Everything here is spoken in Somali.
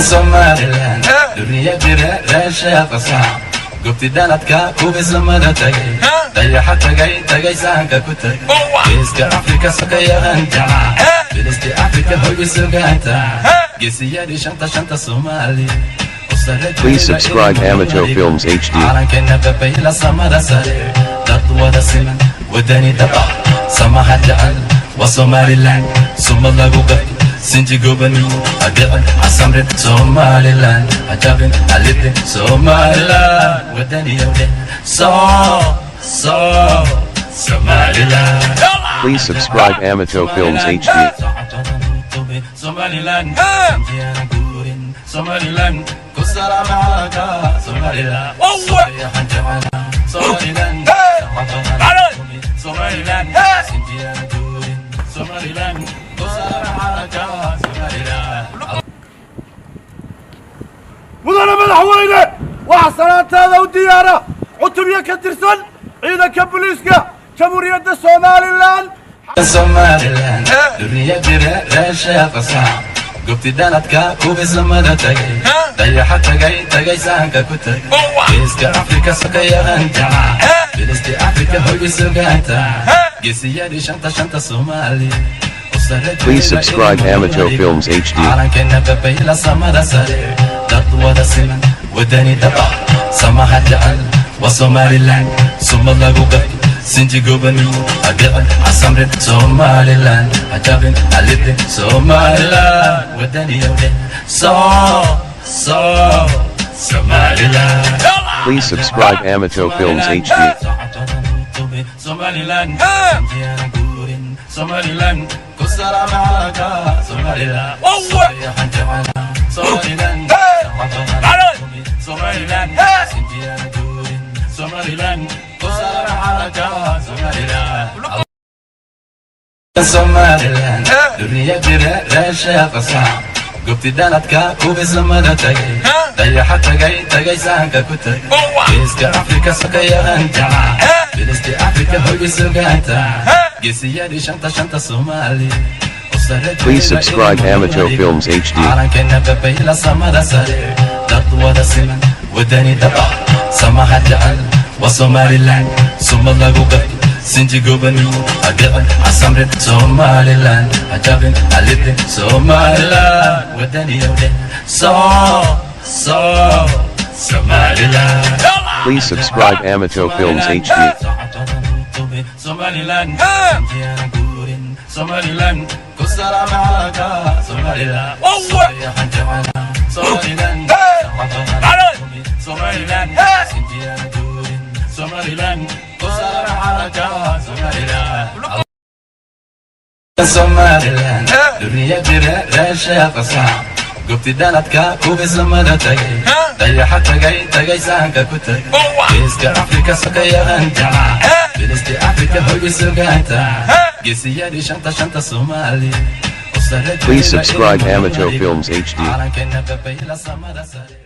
Somaliland, duniya jira raasha qasaa gubti daladka kubisamada tagay dayaxa tagay saanka ku tagay geeska Afrika sakayahan jamaa bilisti Afrika hoy suganta geesiyadi shanta Somali. Please subscribe Amato Films HD. عالمنا ببيلا سمرة سرير تطوى سمن وداني دبا سماها جعل وصومالي لاند ثم الله قبل سنجي قبني أقل عصمر صومالي لاند أجابن ألبن صومالي لاند وداني يودي صومالي لاند. Please subscribe Amato Films HD. صومالي لاند صومالي لاند كسر معاك صومالي لاند صريحا جعلنا صومالي لاند صومالي لاند سنجيانا دورين صومالي لاند كسر معاك صومالي لاند. مدن مدحوينه وحسناتاده ودياره عتبيه كترسن ciidanka booliiska jamhuuriyadda Soomaaliland. Somaliland duniya jira raasha qasaa gubti daladka kubisamada tagay dayaxa tagay saanka ku tagay geeska Afrika sakayahan jamaa bilisti Afrika hoy suganta geesiyadi shanta Somali. Please subscribe Amato Films HD. عالمنا ببيلا سمرة سرير تطوى سمن وداني دبا سماها جعل وصومالي لاند ثم الله قبل سنجي قبني أقل عصمر صومالي لاند أجابن ألبن صومالي لاند وداني يودي صومالي لاند. Please subscribe Amato Films HD. صومالي لاند صومالي لاند كسر معاك صومالي لاند صريحا جعلنا صومالي لاند صومالي لاند سنجيانا دورين صومالي لاند كسر معاك صومالي لاند. Somaliland duniya jira raasha qasaa gubti daladka kubisamada tagay dayaxa tagay saanka ku tagay geeska Afrika sakayahan jamaa bilisti Afrika hoy suganta geesiyadi shanta Somali. Please subscribe Amato Films HD. عالمنا ببيلا سمرة سرير تطوى سمن وداني دبا سماها جعل وصومالي لاند ثم الله قبل سنجي قبني أقل عصمر صومالي لاند أجابن ألبن صومالي لاند وداني يودي صومالي لاند. Please subscribe Amato Films HD. صومالي لاند صومالي لاند كسر معاك صومالي لاند صريحا جعلنا صومالي لاند صومالي لاند سنجيانا دورين صومالي لاند كسر معاك صومالي لاند. Somaliland duniya jira raasha qasaa gubti daladka kubisamada tagay dayaxa tagay saanka ku tagay geeska Afrika sakayahan jamaa bilisti Afrika hoy suganta geesiyadi shanta Somali. Please subscribe Amato Films HD. عالمنا ببيلا سمرة سرير